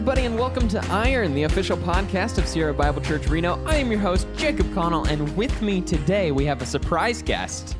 everybody, and welcome to Iron, the official podcast of Sierra Bible Church Reno. I am your host, Jacob Connell, and with me today we have a surprise guest,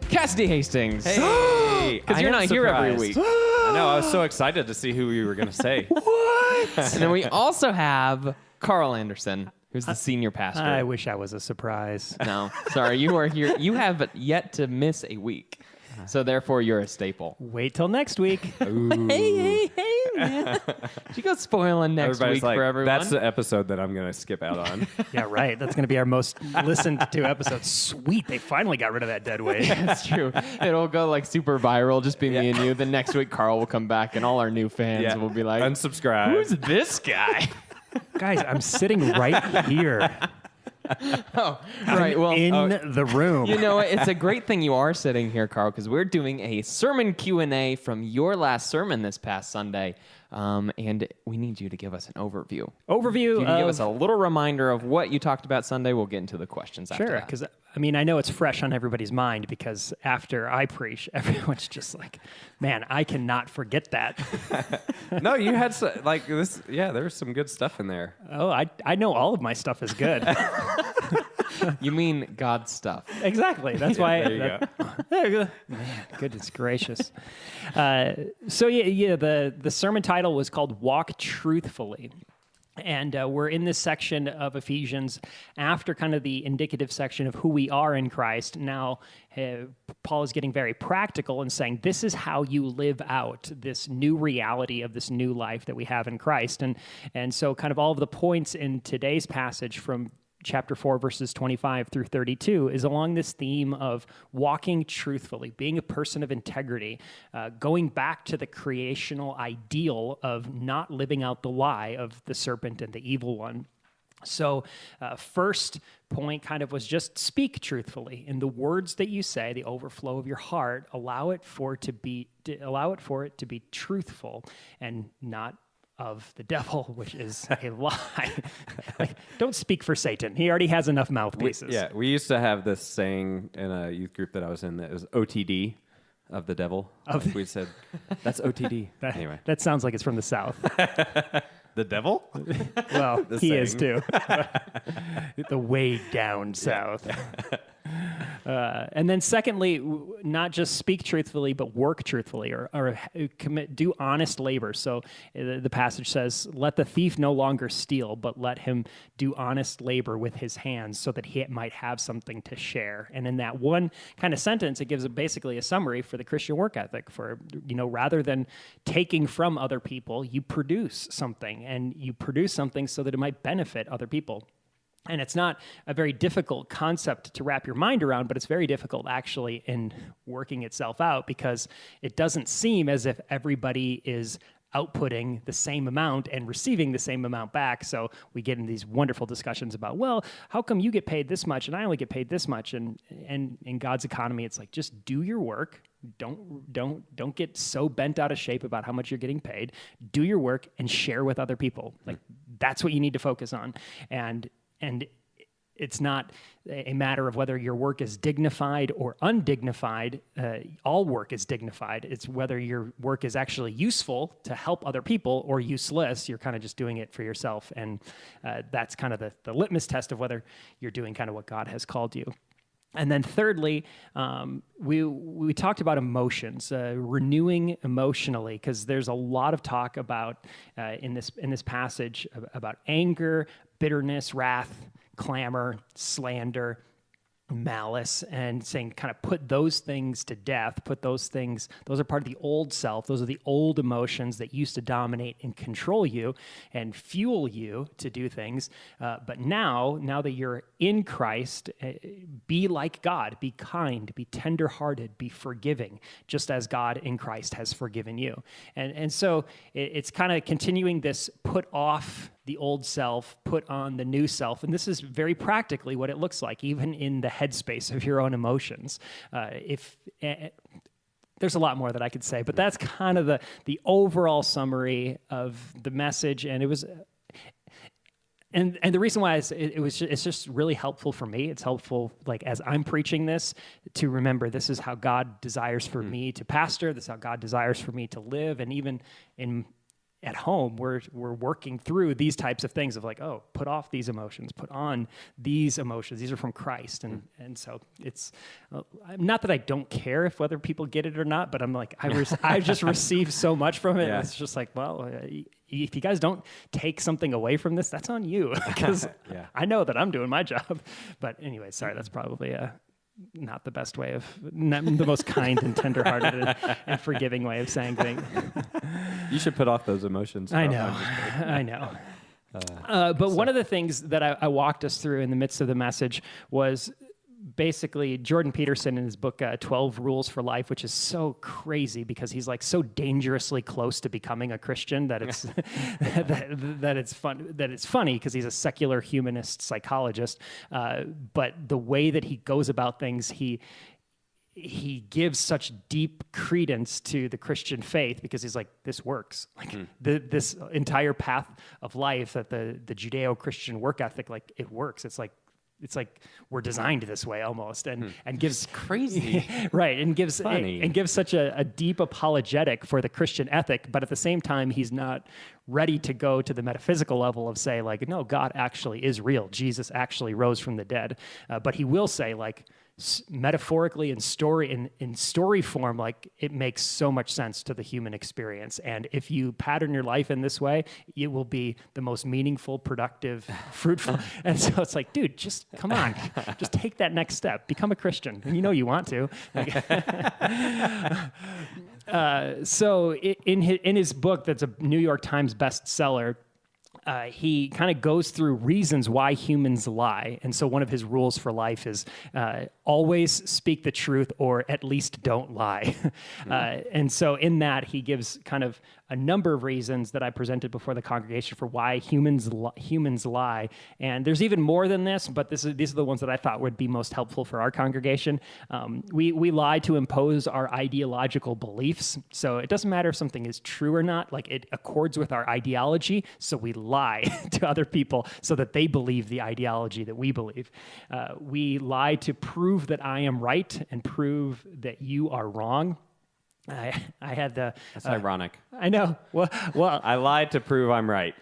Cassidy Hastings. Hey, Because you're not here every week. I know, I was so excited to see who you were going to say. What? And then we also have Carl Anderson, who's the senior pastor. I wish I was a surprise. No, sorry, you are here. You have yet to miss a week, so therefore you're a staple. Wait till next week. Hey, man. Did you go spoiling next Everybody's week like, for everyone? that's the episode that I'm going to skip out on. Yeah, right. That's going to be our most listened to episode. Sweet. They finally got rid of that dead weight. That's true. It'll go like super viral, just be me and you. Then next week, Carl will come back, and all our new fans will be like, unsubscribe. "Who's this guy?" Guys, I'm sitting right here Oh, right. Well, in the room. you know what? It's a great thing you are sitting here, Carl, because we're doing a sermon Q&A from your last sermon this past Sunday, and we need you to give us an overview. Overview You can give of- us a little reminder of what you talked about Sunday. We'll get into the questions after Sure, that. because I mean, I know it's fresh on everybody's mind because after I preach, everyone's just like, man, I cannot forget that. No, you had like this. Yeah, there's some good stuff in there. Oh, I know all of my stuff is good. You mean God stuff. Exactly. That's why. There you go. There you go. Man, goodness gracious. So the sermon title was called "Walk Truthfully." And we're in this section of Ephesians after kind of the indicative section of who we are in Christ. Now, Paul is getting very practical and saying, this is how you live out this new reality of this new life that we have in Christ. And so kind of all of the points in today's passage from chapter 4, verses 25 through 32 is along this theme of walking truthfully, being a person of integrity, going back to the creational ideal of not living out the lie of the serpent and the evil one. So first point kind of was just speak truthfully. In the words that you say, the overflow of your heart, allow it for it to be truthful and not of the devil, which is a lie. Like, don't speak for Satan. He already has enough mouthpieces. We used to have this saying in a youth group that I was in that was OTD, of the devil. We said, that's OTD. Anyway. That sounds like it's from the South. The devil? Well, he is saying. too. The way down South. And then secondly, not just speak truthfully, but work truthfully or do honest labor. So the passage says, let the thief no longer steal, but let him do honest labor with his hands so that he might have something to share. And in that one kind of sentence, it gives basically a summary for the Christian work ethic for, rather than taking from other people, you produce something, and you produce something so that it might benefit other people. And it's not a very difficult concept to wrap your mind around, but it's very difficult actually in working itself out because it doesn't seem as if everybody is outputting the same amount and receiving the same amount back. So we get in these wonderful discussions about, well, how come you get paid this much and I only get paid this much? And in God's economy, it's like, just do your work. Don't get so bent out of shape about how much you're getting paid. Do your work and share with other people. Like, that's what you need to focus on. And it's not a matter of whether your work is dignified or undignified. All work is dignified. It's whether your work is actually useful to help other people or useless. You're kind of just doing it for yourself. And that's kind of the litmus test of whether you're doing kind of what God has called you. And then thirdly, we talked about emotions, renewing emotionally, because there's a lot of talk about in this passage about anger, bitterness, wrath, clamor, slander, malice, and saying kind of put those things to death, those are part of the old self. Those are the old emotions that used to dominate and control you and fuel you to do things. But now that you're in Christ, be like God, be kind, be tenderhearted, be forgiving, just as God in Christ has forgiven you. And so it's kind of continuing this put off the old self, put on the new self. And this is very practically what it looks like, even in the headspace of your own emotions. There's a lot more that I could say, but that's kind of the overall summary of the message. And it was... And the reason why it's just really helpful for me. It's helpful, like, as I'm preaching this, to remember this is how God desires for me to pastor. This is how God desires for me to live. And even at home, we're working through these types of things of like, oh, put off these emotions, put on these emotions. These are from Christ, and so it's not that I don't care if whether people get it or not, but I'm like, I just received so much from it. Yeah. And it's just like, well, if you guys don't take something away from this, that's on you, because Yeah. I know that I'm doing my job. But anyway, sorry, that's probably not the best way not the most kind and tenderhearted and forgiving way of saying things. You should put off those emotions. I bro. know, I know. But one of the things that I walked us through in the midst of the message was basically Jordan Peterson in his book 12 Rules for Life, which is so crazy because he's like so dangerously close to becoming a Christian that it's that it's funny because he's a secular humanist psychologist, but the way that he goes about things, he gives such deep credence to the Christian faith because he's like, this works. Like this entire path of life, that the Judeo-Christian work ethic, like it works. It's like we're designed this way almost, and gives Crazy. right, and gives Funny. and gives such a deep apologetic for the Christian ethic, but at the same time he's not ready to go to the metaphysical level of say like, no, God actually is real. Jesus actually rose from the dead, but he will say like metaphorically in story form, like it makes so much sense to the human experience. And if you pattern your life in this way, it will be the most meaningful, productive, fruitful. And so it's like, dude, just come on, just take that next step, become a Christian. And you know you want to. So in his book, that's a New York Times bestseller, he kind of goes through reasons why humans lie. And so one of his rules for life is always speak the truth, or at least don't lie. And so in that, he gives kind of a number of reasons that I presented before the congregation for why humans lie. And there's even more than this, but these are the ones that I thought would be most helpful for our congregation. We lie to impose our ideological beliefs. So it doesn't matter if something is true or not, like it accords with our ideology. So we lie to other people so that they believe the ideology that we believe. We lie to prove that I am right and prove that you are wrong. I had the. That's ironic. I know. Well, I lied to prove I'm right.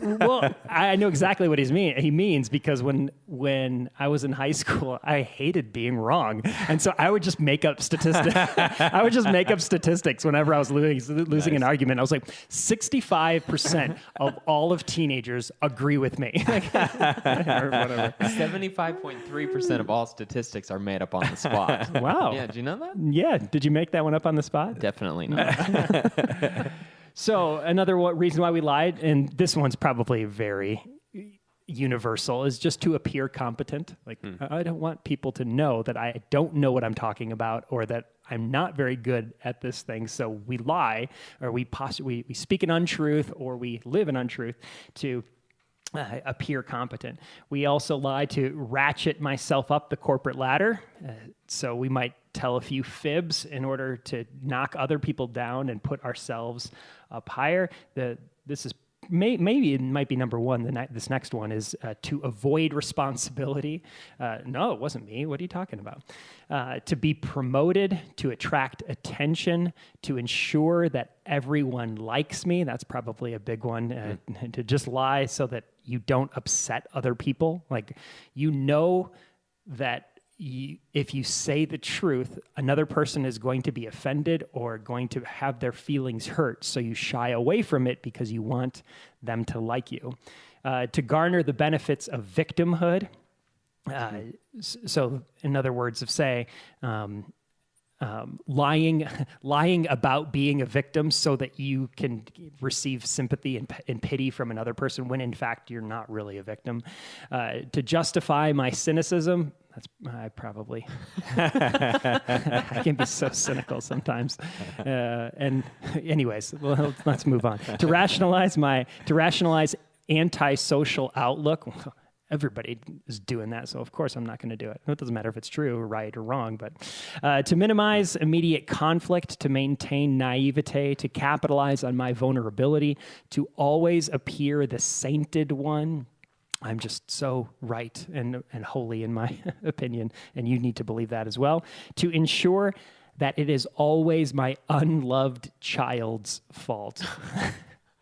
well, I know exactly what he means because when I was in high school, I hated being wrong, and so I would just make up statistics. I would just make up statistics whenever I was losing an argument. I was like, 65% of all of teenagers agree with me, or whatever. 75.3% of all statistics are made up on the spot. Wow. Yeah, did you know that? Yeah. Did you make that one up on the spot? Definitely not. So another reason why we lied, and this one's probably very universal, is just to appear competent. Like, I don't want people to know that I don't know what I'm talking about, or that I'm not very good at this thing. So we lie, or we speak an untruth, or we live an untruth to appear competent. We also lie to ratchet myself up the corporate ladder. So we might tell a few fibs in order to knock other people down and put ourselves up higher. This is maybe it might be number one. This next one is to avoid responsibility. No, it wasn't me. What are you talking about? To be promoted, to attract attention, to ensure that everyone likes me. That's probably a big one. To just lie so that you don't upset other people. Like, you know that if you say the truth, another person is going to be offended or going to have their feelings hurt. So you shy away from it because you want them to like you. To garner the benefits of victimhood. So in other words of say, lying about being a victim so that you can receive sympathy and pity from another person when in fact you're not really a victim. To justify my cynicism. I can be so cynical sometimes. And anyways, well, let's move on. To rationalize antisocial outlook. Everybody is doing that, so of course I'm not going to do it. It doesn't matter if it's true or right or wrong, but to minimize immediate conflict, to maintain naivete, to capitalize on my vulnerability, to always appear the sainted one. I'm just so right and holy in my opinion, and you need to believe that as well. To ensure that it is always my unloved child's fault.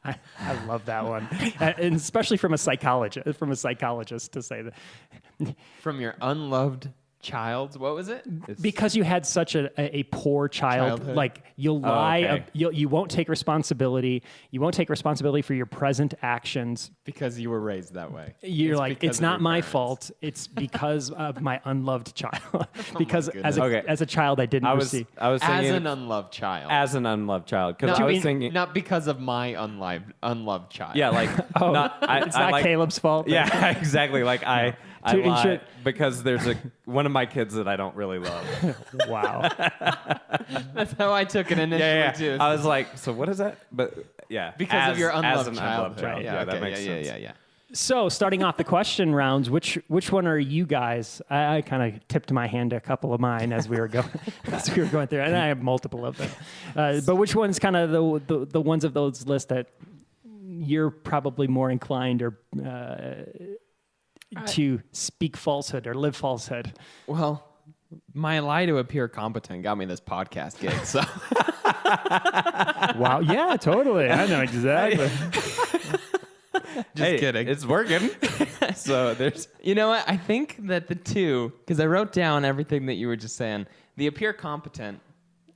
I love that one, and especially from a psychologist to say that. From your unloved child, what was it? Because you had such a poor childhood, like you'll lie, okay. you won't take responsibility. You won't take responsibility for your present actions. Because you were raised that way. You're like, because it's of not your my parents." fault. It's because of my unloved child. Because as a Okay. as a child, I didn't I receive. was As thinking an unloved child. as an unloved child because No, I was thinking not because of my unloved child. yeah like It's not like, Caleb's fault. yeah exactly like I To lie ensure- because there's one of my kids that I don't really love. Wow. That's how I took it initially yeah. too. I was like, so what is that? But yeah, because of your as unloved an childhood. unloved child. Yeah, Yeah, okay, that makes yeah, sense. yeah. So, starting off the question rounds, which one are you guys? I kind of tipped my hand to a couple of mine as we were going through, and I have multiple of them. But which one's kind of the ones of those lists that you're probably more inclined or to speak falsehood or live falsehood? Well, my lie to appear competent got me this podcast gig. So Wow. Yeah, totally. I know exactly. Hey, kidding. It's working. So there's you know what? I think that the two, because I wrote down everything that you were just saying. The appear competent,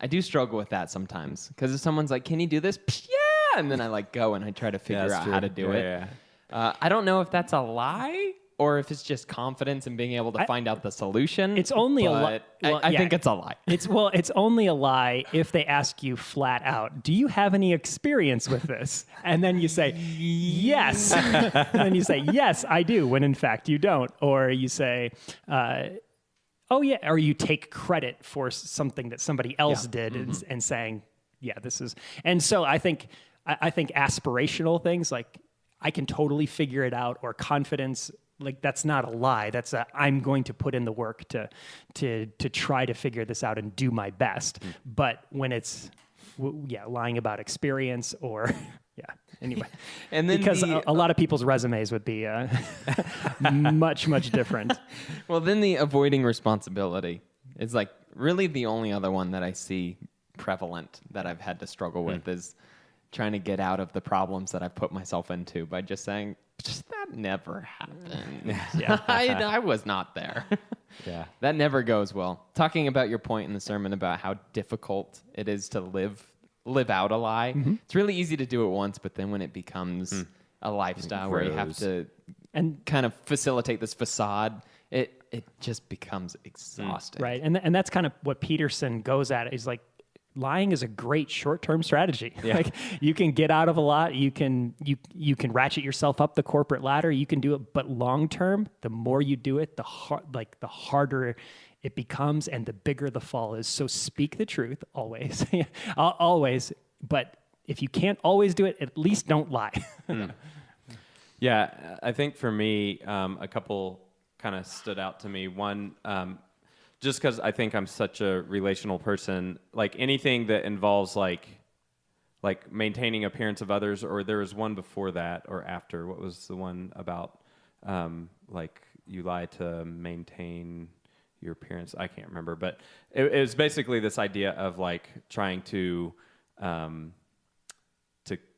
I do struggle with that sometimes. Because if someone's like, "Can you do this?" Psh, yeah, and then I like go and I try to figure that's out true. how to do Yeah, it. yeah. I don't know if that's a lie or if it's just confidence in being able to find out the solution. It's only a lie. but Well, I yeah. think it's a lie. It's only a lie if they ask you flat out, "Do you have any experience with this?" And then you say, "Yes." And then you say, "Yes, I do," when in fact you don't. Or you say, "Oh yeah," or you take credit for something that somebody else did and saying, "Yeah, this is." And so I think aspirational things like I can totally figure it out, or confidence, like that's not a lie. That's I'm going to put in the work to try to figure this out and do my best. But when it's lying about experience or anyway, And then because the- a lot of people's resumes would be much different. Well, then the avoiding responsibility is like really the only other one that I see prevalent that I've had to struggle with is trying to get out of the problems that I've put myself into by just saying, just that never happened. Yeah. I was not there. Yeah. That never goes well. Talking about your point in the sermon about how difficult it is to live out a lie. It's really easy to do it once, but then when it becomes a lifestyle where you have grows. to And kind of facilitate this facade, it just becomes exhausting. right, and that's kind of what Peterson goes at. Is like, lying is a great short-term strategy. Like you can get out of a lot, you can ratchet yourself up the corporate ladder, you can do it, but long-term, the more you do it, the harder it becomes and the bigger the fall is. So speak the truth always. Always, but if you can't always do it, at least don't lie. Yeah, I think for me, a couple kind of stood out to me. One, just because I think I'm such a relational person, like anything that involves like maintaining appearance of others, or there was one before that or after. What was the one about like you lie to maintain your appearance? I can't remember, but it was basically this idea of like trying to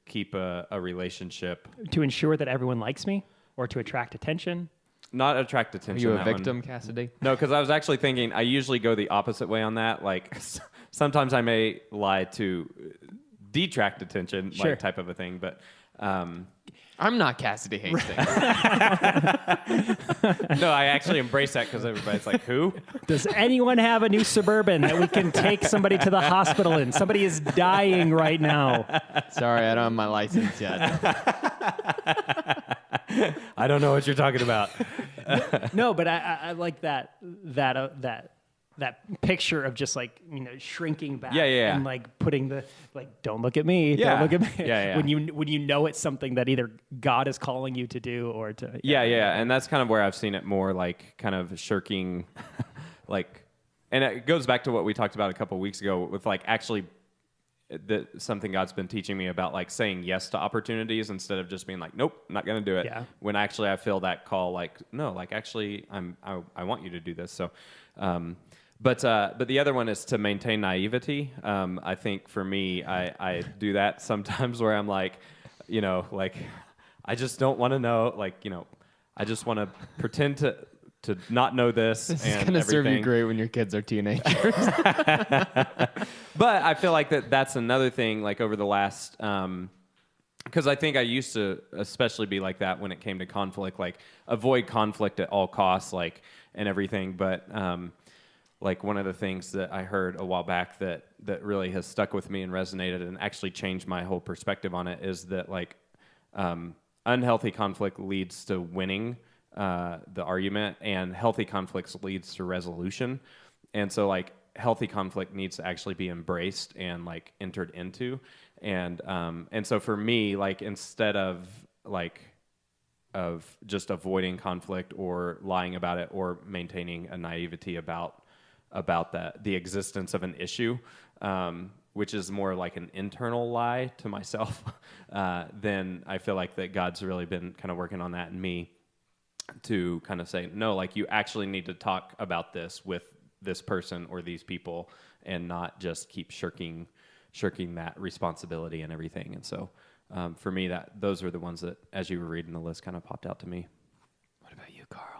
keep a relationship, To ensure that everyone likes me or to attract attention. not attract Are attention. you a that one. victim, Cassidy? No, because I was actually thinking I usually go the opposite way on that. Like sometimes I may lie to detract attention, Sure. like type of a thing. But I'm not Cassidy Hastings. no, I actually embrace that because everybody's like, "Who?" Does anyone have a new Suburban that we can take somebody to the hospital in? Somebody is dying right now. Sorry, I don't have my license yet. I don't know what you're talking about. No, but I like that picture of just like, shrinking back Yeah. and like putting the, like, don't look at me. Yeah. Don't look at me. Yeah. When you know it's something that either God is calling you to do or to. Yeah, and that's kind of where I've seen it more, like kind of shirking, like, and it goes back to what we talked about a couple weeks ago with like actually something God's been teaching me about, like saying yes to opportunities instead of just being like, nope, I'm not going to do it. Yeah. When actually I feel that call, like, no, like actually I want you to do this. So, but the other one is to maintain naivety. I think for me, I do that sometimes where I'm like, like I just don't want to know, like, I just want to pretend to not know this. This and is going to serve you everything. great when your kids are teenagers. But I feel like that's another thing, like over the last, because I think I used to especially be like that when it came to conflict, like avoid conflict at all costs, like, and everything. But like one of the things that I heard a while back that really has stuck with me and resonated and actually changed my whole perspective on it is that like unhealthy conflict leads to winning the argument, and healthy conflicts leads to resolution. And so like healthy conflict needs to actually be embraced and like entered into. And so for me, like instead of just avoiding conflict or lying about it or maintaining a naivety about the existence of an issue, which is more like an internal lie to myself, then I feel like that God's really been kind of working on that in me to kind of say, no, like you actually need to talk about this with this person or these people and not just keep shirking that responsibility and everything. And so for me, those are the ones that, as you were reading the list, kind of popped out to me. What about you, Carl?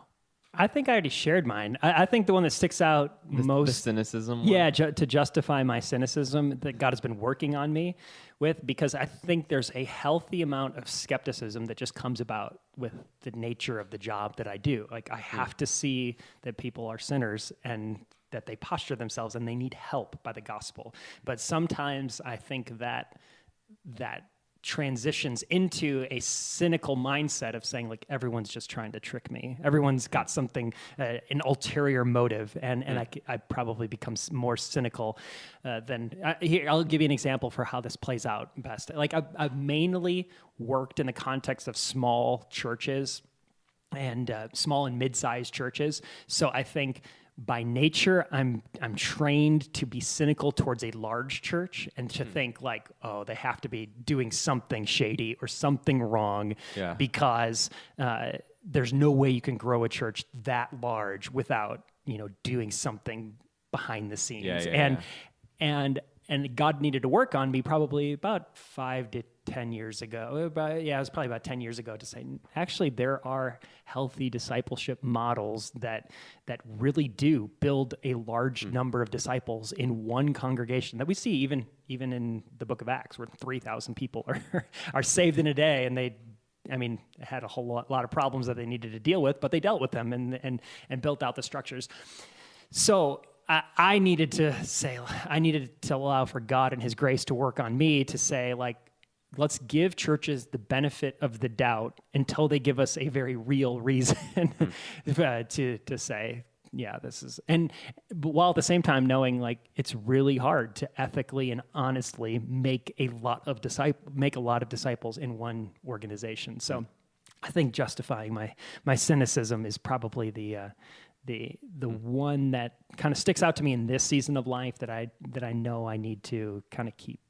I think I already shared mine. I think the one that sticks out The most, cynicism one? yeah, to justify my cynicism that God has been working on me with, because I think there's a healthy amount of skepticism that just comes about with the nature of the job that I do. Like I have to see that people are sinners and that they posture themselves and they need help by the gospel. But sometimes I think that transitions into a cynical mindset of saying like everyone's just trying to trick me. Everyone's got something, an ulterior motive, and I probably become more cynical than. Here, I'll give you an example for how this plays out best. Like I've mainly worked in the context of small churches and small and mid-sized churches, so I think. By nature, I'm trained to be cynical towards a large church and to think like, oh, they have to be doing something shady or something wrong because there's no way you can grow a church that large without doing something behind the scenes. And God needed to work on me probably about 5 to 10 years ago. It was probably about 10 years ago to say, actually, there are healthy discipleship models that really do build a large number of disciples in one congregation that we see even in the book of Acts, where 3,000 people are saved in a day, and they had a whole lot of problems that they needed to deal with, but they dealt with them and built out the structures. So I needed to allow for God and His grace to work on me to say, like, let's give churches the benefit of the doubt until they give us a very real reason to say, yeah, this is, but while at the same time knowing like it's really hard to ethically and honestly make a lot of disciples in one organization. So I think justifying my cynicism is probably the one that kind of sticks out to me in this season of life that I know I need to kind of keep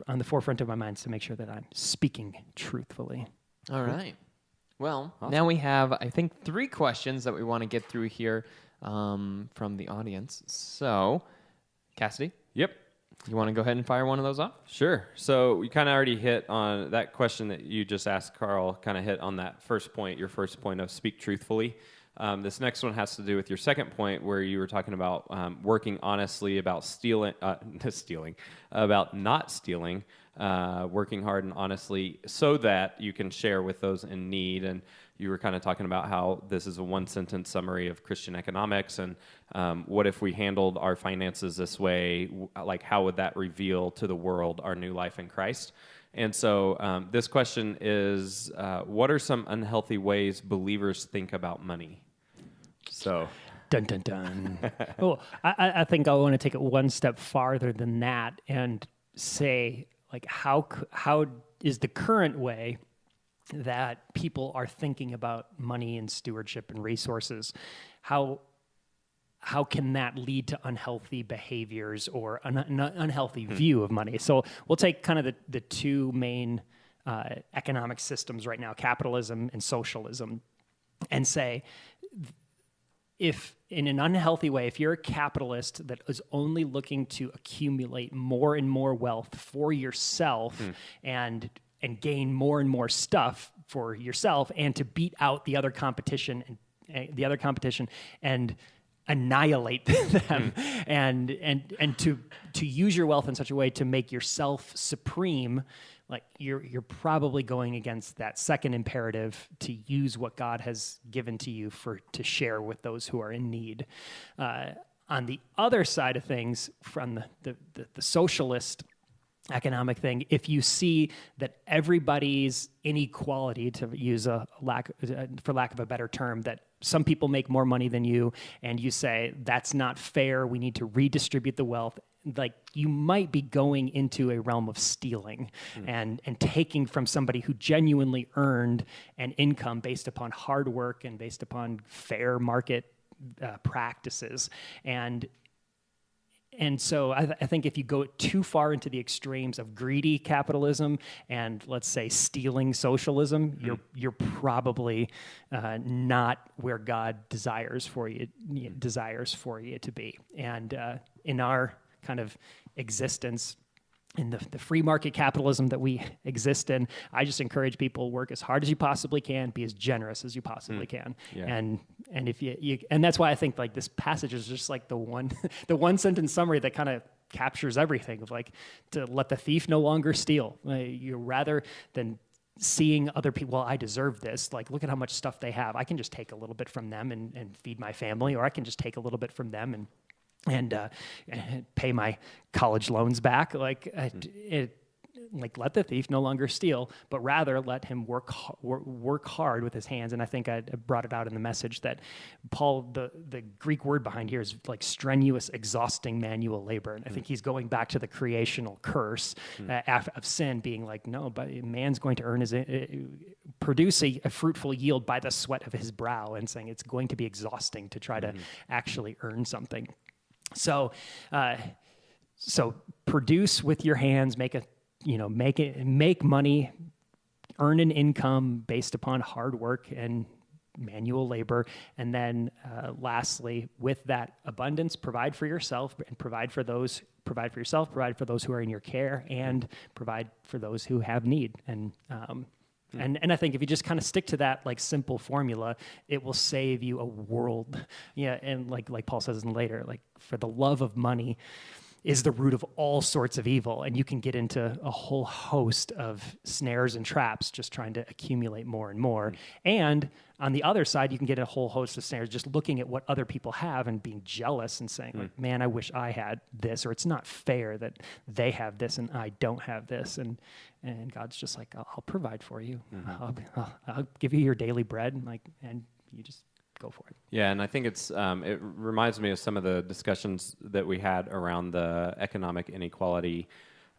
on the forefront of my mind to make sure that I'm speaking truthfully. All right. Well, now we have, I think, 3 questions that we want to get through here from the audience. So, Cassidy? Yep. You want to go ahead and fire one of those off? Sure. So we kind of already hit on that question that you just asked, Carl, kind of hit on that your first point of speak truthfully. This next one has to do with your second point, where you were talking about working honestly, about about not stealing, working hard and honestly so that you can share with those in need. And you were kind of talking about how this is a one-sentence summary of Christian economics, and what if we handled our finances this way? Like, how would that reveal to the world our new life in Christ? And so this question is, what are some unhealthy ways believers think about money? So, dun, dun, dun. Oh, I think I want to take it one step farther than that and say, like, how is the current way that people are thinking about money and stewardship and resources, how can that lead to unhealthy behaviors or an unhealthy view of money? So we'll take kind of the 2 main economic systems right now, capitalism and socialism, and say, if in an unhealthy way, if you're a capitalist that is only looking to accumulate more and more wealth for yourself and gain more and more stuff for yourself and to beat out the other competition and annihilate them and to use your wealth in such a way to make yourself supreme, like you're probably going against that second imperative to use what God has given to you to share with those who are in need. On the other side of things, from the socialist economic thing, if you see that everybody's inequality, to use for lack of a better term, that some people make more money than you, and you say that's not fair, we need to redistribute the wealth, like you might be going into a realm of stealing and taking from somebody who genuinely earned an income based upon hard work and based upon fair market practices. And so I think if you go too far into the extremes of greedy capitalism and, let's say, stealing socialism, you're probably not where God desires for you to be. And in our kind of existence, in the free market capitalism that we exist in, I just encourage people, work as hard as you possibly can, be as generous as you possibly can. Yeah. And if you and that's why I think like this passage is just like the one sentence summary that kind of captures everything of like, to let the thief no longer steal. You rather than seeing other people, well, I deserve this, like look at how much stuff they have. I can just take a little bit from them and feed my family, or I can just take a little bit from them and pay my college loans back. Like let the thief no longer steal, but rather let him work hard with his hands. And I think I brought it out in the message that Paul, the Greek word behind here is like strenuous, exhausting manual labor. And I think he's going back to the creational curse of sin, being like, no, but man's going to produce a fruitful yield by the sweat of his brow, and saying it's going to be exhausting to try to actually earn something. So produce with your hands, make money, earn an income based upon hard work and manual labor, and then lastly, with that abundance, provide for yourself and provide for those who are in your care, and provide for those who have need. And I think if you just kind of stick to that like simple formula, it will save you a world. Yeah, and like Paul says in later, like for the love of money is the root of all sorts of evil, and you can get into a whole host of snares and traps just trying to accumulate more and more. And on the other side, you can get a whole host of snares just looking at what other people have and being jealous and saying, like, man, I wish I had this, or it's not fair that they have this and I don't have this. And God's just like, I'll provide for you. I'll give you your daily bread, and you just go for it. Yeah, and I think it reminds me of some of the discussions that we had around the economic inequality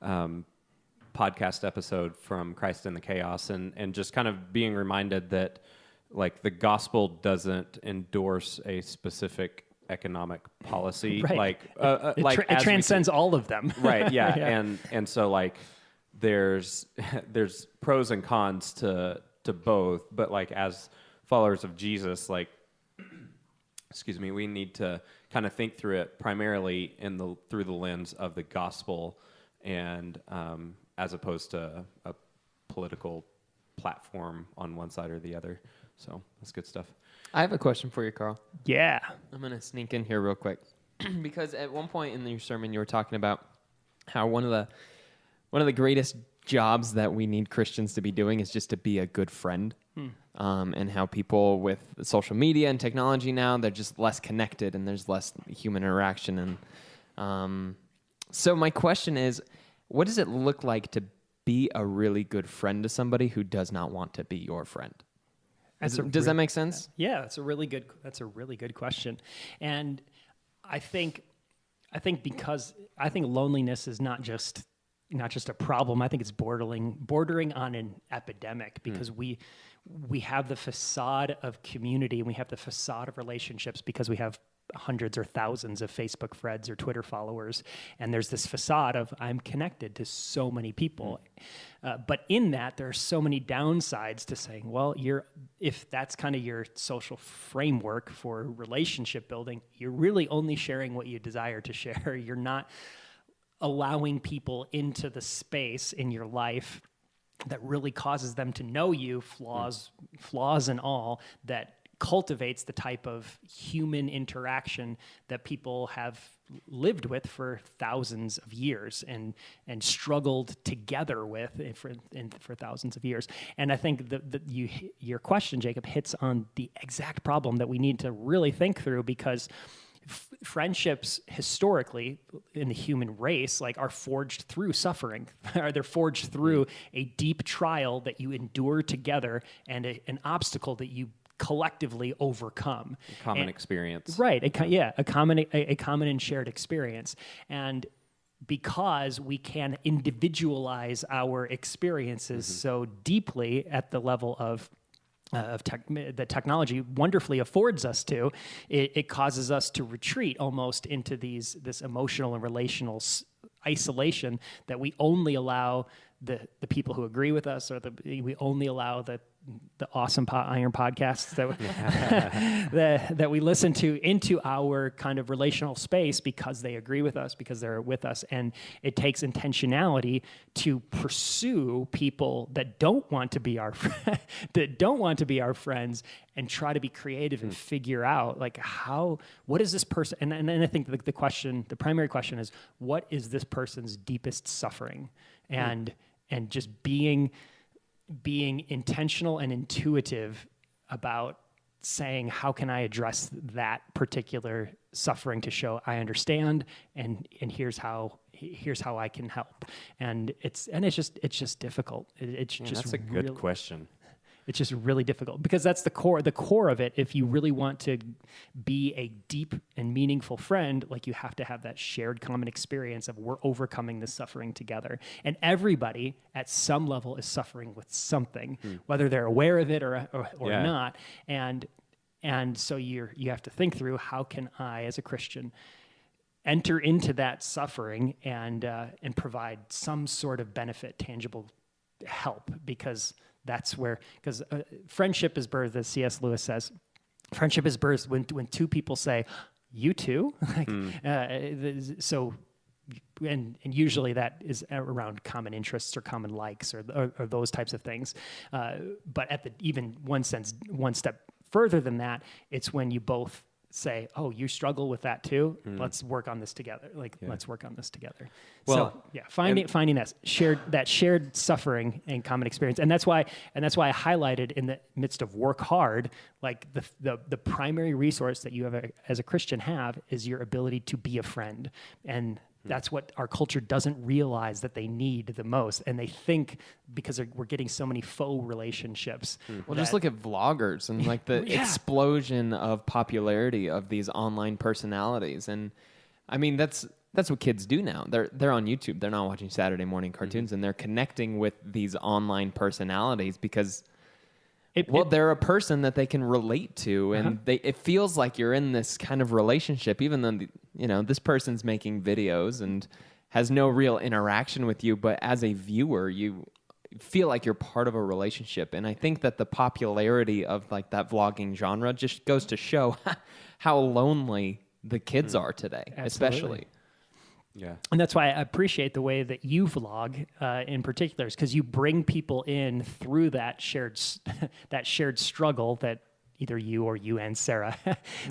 podcast episode from Christ in the Chaos, and just kind of being reminded that like the gospel doesn't endorse a specific economic policy. Right. It transcends all of them. Right. Yeah. Yeah. And so like there's pros and cons to both, but like as followers of Jesus, like, excuse me, we need to kind of think through it primarily through the lens of the gospel, and as opposed to a political platform on one side or the other. So that's good stuff. I have a question for you, Carl. Yeah. I'm going to sneak in here real quick because at one point in your sermon you were talking about how one of the greatest jobs that we need Christians to be doing is just to be a good friend. And how people with social media and technology now, they're just less connected and there's less human interaction. And so my question is, what does it look like to be a really good friend to somebody who does not want to be your friend? Does that make sense? Yeah, that's a really good question. And I think loneliness is not just a problem. I think it's bordering on an epidemic, because we have the facade of community and we have the facade of relationships because we have hundreds or thousands of Facebook friends or Twitter followers, and there's this facade of I'm connected to so many people. But in that, there are so many downsides to saying, well, if that's kind of your social framework for relationship building, you're really only sharing what you desire to share. You're not allowing people into the space in your life that really causes them to know you, flaws and all, that cultivates the type of human interaction that people have lived with for thousands of years and struggled together with for thousands of years. And I think your question, Jacob, hits on the exact problem that we need to really think through, because friendships historically in the human race are forged through suffering. They're forged through a deep trial that you endure together and an obstacle that you collectively overcome. Common experience. Right. A common and shared experience. And because we can individualize our experiences so deeply at the level of that technology wonderfully affords us to, it causes us to retreat almost into this emotional and relational isolation that we only allow the people who agree with us, or we only allow the awesome Iron podcasts that we listen to into our kind of relational space because they agree with us, because they're with us. And it takes intentionality to pursue people that don't want to be our friends, and try to be creative and figure out what is this person? And then I think the primary question is, what is this person's deepest suffering? And just being intentional and intuitive about saying, how can I address that particular suffering to show I understand, and here's how I can help. And it's just difficult. That's a good question. It's just really difficult, because that's the core of it. If you really want to be a deep and meaningful friend, you have to have that shared common experience of we're overcoming this suffering together. And everybody at some level is suffering with something, whether they're aware of it or not. And so you have to think through, how can I, as a Christian, enter into that suffering and provide some sort of benefit, tangible help, because friendship is birthed, as C.S. Lewis says. Friendship is birthed when two people say, "You too," and usually that is around common interests or common likes or those types of things. But even one step further than that, it's when you both say, "Oh, you struggle with that too. Let's work on this together." Let's work on this together. Well, finding that shared suffering and common experience, and that's why I highlighted in the midst of work hard, the primary resource that you have as a Christian is your ability to be a friend. And that's what our culture doesn't realize that they need the most. And they think, because we're getting so many faux relationships. Well, just look at vloggers and the explosion of popularity of these online personalities. And I mean, that's what kids do now. They're on YouTube. They're not watching Saturday morning cartoons, and they're connecting with these online personalities because they're a person that they can relate to, and it feels like you're in this kind of relationship, even though this person's making videos and has no real interaction with you. But as a viewer, you feel like you're part of a relationship. And I think that the popularity of that vlogging genre just goes to show how lonely the kids are today, especially. Yeah. And that's why I appreciate the way that you vlog in particular, is because you bring people in through that shared struggle that either you and Sarah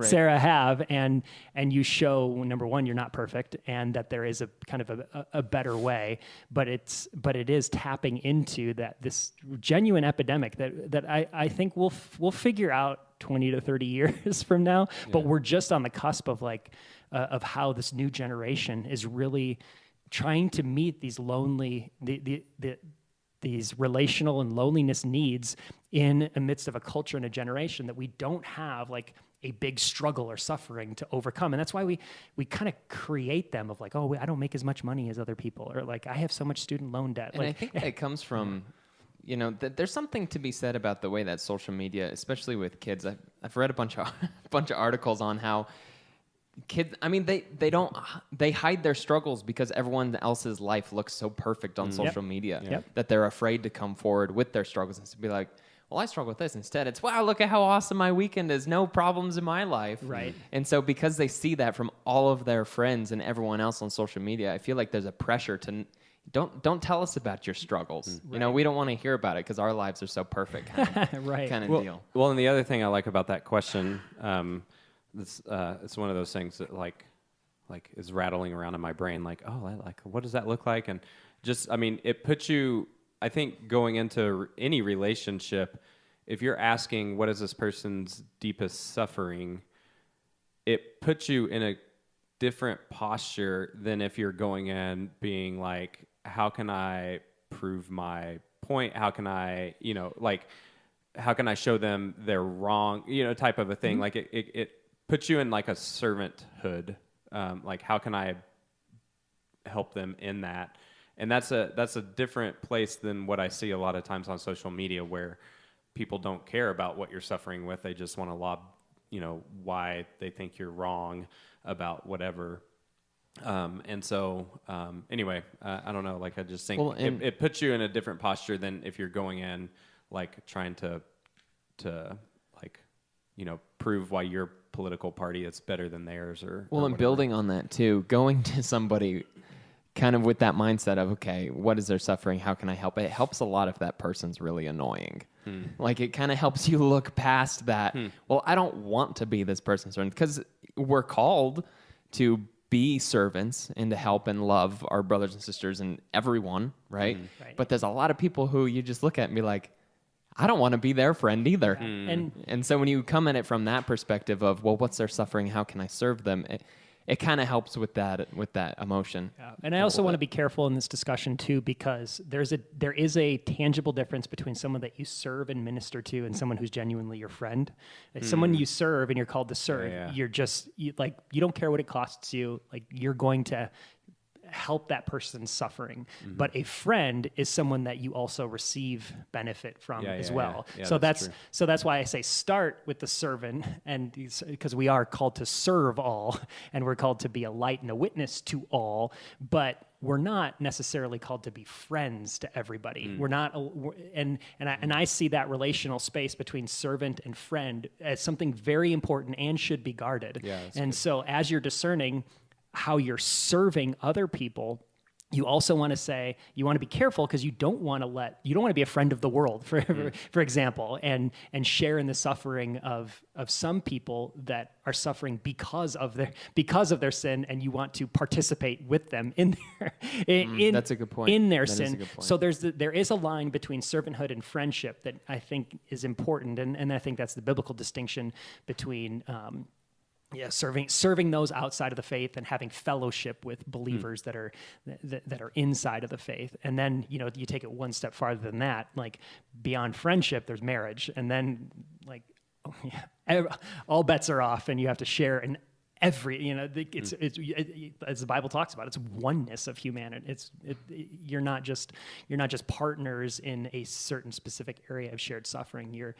Sarah have, and you show, number one, you're not perfect, and that there is a kind of a better way, but it is tapping into this genuine epidemic that I think we'll figure out 20 to 30 years from now, but we're just on the cusp of of how this new generation is really trying to meet these these relational and loneliness needs in the midst of a culture and a generation that we don't have a big struggle or suffering to overcome. And that's why we kind of create them of I don't make as much money as other people, or I have so much student loan debt. And I think that it comes from, there's something to be said about the way that social media, especially with kids, I've read a bunch of articles on how kids, I mean, they hide their struggles because everyone else's life looks so perfect on social media Yep. that they're afraid to come forward with their struggles and to be like, well, I struggle with this. Instead, it's, wow, look at how awesome my weekend is. No problems in my life. Right. And so because they see that from all of their friends and everyone else on social media, I feel like there's a pressure to don't tell us about your struggles. You know, we don't want to hear about it because our lives are so perfect Right. kind of deal. Well, and the other thing I like about that question, it's one of those things that like is rattling around in my brain. Like, oh, what does that look like? And just, I mean, it puts you. I think going into any relationship, if you're asking what is this person's deepest suffering, it puts you in a different posture than if you're going in being like, how can I prove my point? How can I, how can I show them they're wrong? Type of a thing. Like it puts you in like a servanthood. Like how can I help them in that? And that's a different place than what I see a lot of times on social media, where people don't care about what you're suffering with. They just want to lob, why they think you're wrong about whatever. And so, anyway, I don't know. Like, I just think it puts you in a different posture than if you're going in, like, trying to like, prove why your political party is better than theirs or. Well, or and whatever. building on that too, going to somebody kind of with that mindset of, okay, what is their suffering? How can I help? It helps a lot if that person's really annoying. Like it kind of helps you look past that. Well, I don't want to be this person's servant because we're called to be servants and to help and love our brothers and sisters and everyone, right? Right. But there's a lot of people who you just look at and be like, I don't want to be their friend either. And so when you come at it from that perspective of, well, what's their suffering? How can I serve them? It kind of helps with that emotion. Yeah. And I also want to be careful in this discussion too, because there is a tangible difference between someone that you serve and minister to and someone who's genuinely your friend. If someone you serve and you're called to serve, you're just you don't care what it costs you. Like you're going to help that person's suffering. But a friend is someone that you also receive benefit from as well. Yeah, so that's that's why I say start with the servant, and because we are called to serve all, and we're called to be a light and a witness to all, but we're not necessarily called to be friends to everybody. We're not, and I see that relational space between servant and friend as something very important and should be guarded. Yeah, that's and so as you're discerning how you're serving other people, you also want to say, you want to be careful because you don't want to be a friend of the world, for example, and share in the suffering of some people that are suffering because of their sin, and you want to participate with them in their That's a good point. in their That is a sin. good point. So there is a line between servanthood and friendship that I think is important, and I think that's the biblical distinction between serving those outside of the faith and having fellowship with believers that are inside of the faith. And then, you take it one step farther than that, like beyond friendship, there's marriage. And then all bets are off and you have to share in every, it's as the Bible talks about, it's oneness of humanity. You're not just partners in a certain specific area of shared suffering. You're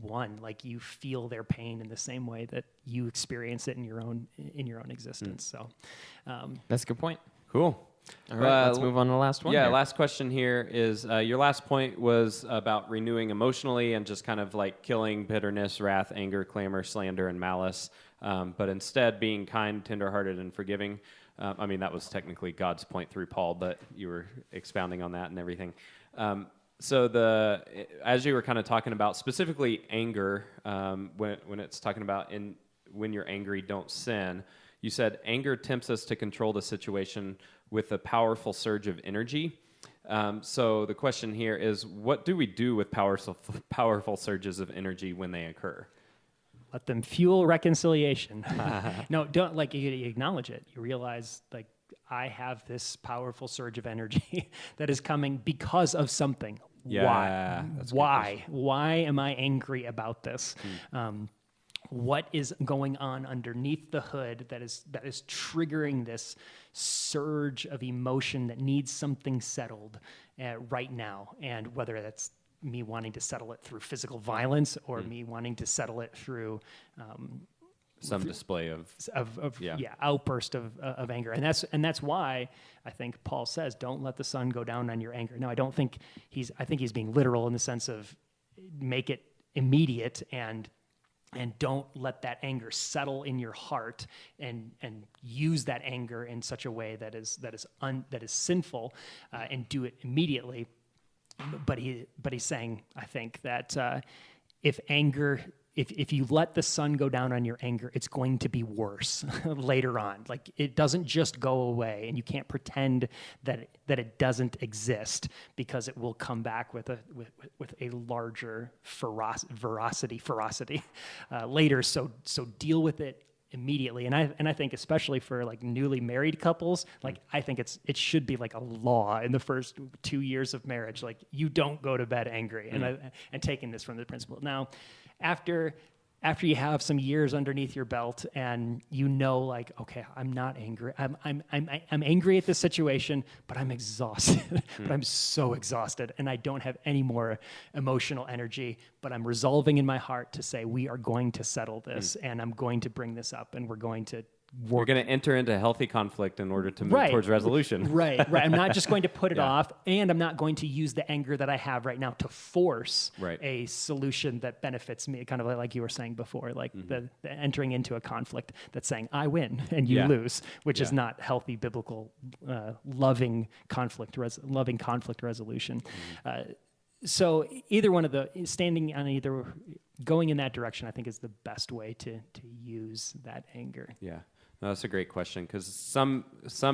one, like you feel their pain in the same way that you experience it in your own existence. So That's a good point. Cool. All right, let's move on to the last one. Yeah, here. last question here is your last point was about renewing emotionally and just kind of like killing bitterness, wrath, anger, clamor, slander, and malice, but instead being kind, tenderhearted, and forgiving. I mean, that was technically God's point through Paul, but you were expounding on that and everything. So as you were kind of talking about specifically anger, when it's talking about when you're angry, don't sin. You said anger tempts us to control the situation with a powerful surge of energy. So the question here is, what do we do with powerful surges of energy when they occur? let them fuel reconciliation. No, don't, like, you acknowledge it. You realize, like, I have this powerful surge of energy that is coming because of something. Yeah, Why? that's a good Why? Why am I angry about this? What is going on underneath the hood that is triggering this surge of emotion that needs something settled right now? And whether that's me wanting to settle it through physical violence or me wanting to settle it through some display of outburst of anger, and that's why I think Paul says, "Don't let the sun go down on your anger." Now, I think he's being literal in the sense of make it immediate and don't let that anger settle in your heart and use that anger in such a way that is sinful, and do it immediately. But he's saying, I think, that if you let the sun go down on your anger, it's going to be worse later on. Like, it doesn't just go away, and you can't pretend that it doesn't exist, because it will come back with a larger ferocity later. So deal with it immediately. And I think, especially for like newly married couples, like I think it should be like a law in the first 2 years of marriage, like you don't go to bed angry. And taking this from the principle. Now, after you have some years underneath your belt and like, okay, I'm not angry. I'm angry at this situation, but I'm exhausted. But I'm so exhausted, and I don't have any more emotional energy. But I'm resolving in my heart to say, we are going to settle this, and I'm going to bring this up, and we're going to work. We're going to enter into healthy conflict in order to move towards resolution. Right. I'm not just going to put it off, and I'm not going to use the anger that I have right now to force a solution that benefits me, kind of like you were saying before, like the entering into a conflict that's saying, I win and you lose, which is not healthy, biblical, loving conflict resolution. So either one of going in that direction, I think, is the best way to use that anger. Yeah. No, that's a great question, because some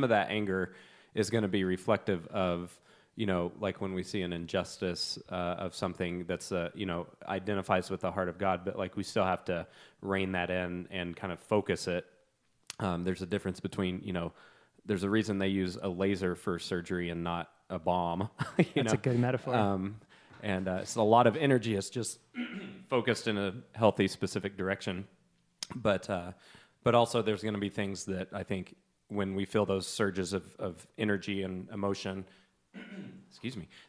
of that anger is going to be reflective of, like when we see an injustice of something that's, identifies with the heart of God, but like we still have to rein that in and kind of focus it. There's a difference between, there's a reason they use a laser for surgery and not a bomb. That's a good metaphor. And it's a lot of energy. It's just focused in a healthy, specific direction. But also there's going to be things that I think when we feel those surges of energy and emotion,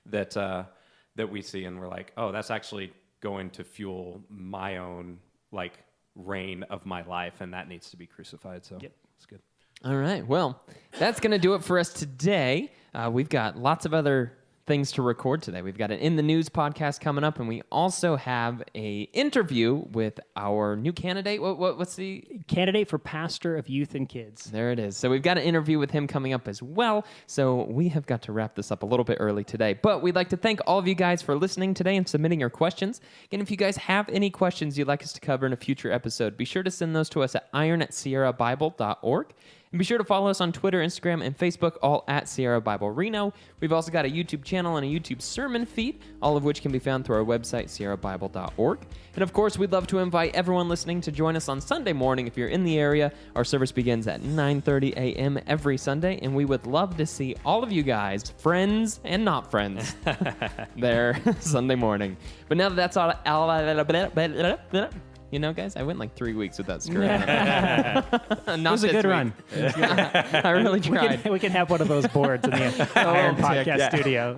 that we see and we're like, oh, that's actually going to fuel my own like reign of my life, and that needs to be crucified. So it's good. All right. Well, that's going to do it for us today. We've got lots of other things to record today. We've got an In the News podcast coming up, and we also have a interview with our new candidate. What's the candidate for pastor of youth and kids? There it is. So we've got an interview with him coming up as well. So we have got to wrap this up a little bit early today, but we'd like to thank all of you guys for listening today and submitting your questions. Again, if you guys have any questions you'd like us to cover in a future episode, be sure to send those to us at iron@sierrabible.org. And be sure to follow us on Twitter, Instagram, and Facebook, all at Sierra Bible Reno. We've also got a YouTube channel and a YouTube sermon feed, all of which can be found through our website, sierrabible.org. And of course, we'd love to invite everyone listening to join us on Sunday morning if you're in the area. Our service begins at 9:30 a.m. every Sunday, and we would love to see all of you guys, friends and not friends, there Sunday morning. But now that that's all, guys, I went like 3 weeks without screwing up. It was a good run. I really tried. We can have one of those boards in the Iron Podcast studio.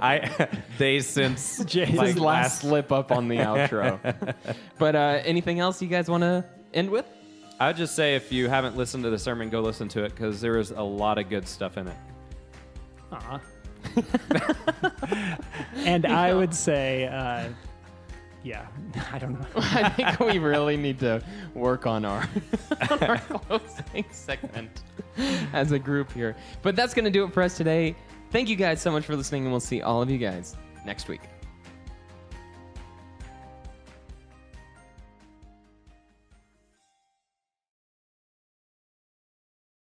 Days since Jason's last slip up on the outro. But anything else you guys want to end with? I'd just say, if you haven't listened to the sermon, go listen to it, because there is a lot of good stuff in it. And I would say... I don't know. I think we really need to work on our closing segment as a group here. But that's going to do it for us today. Thank you guys so much for listening, and we'll see all of you guys next week.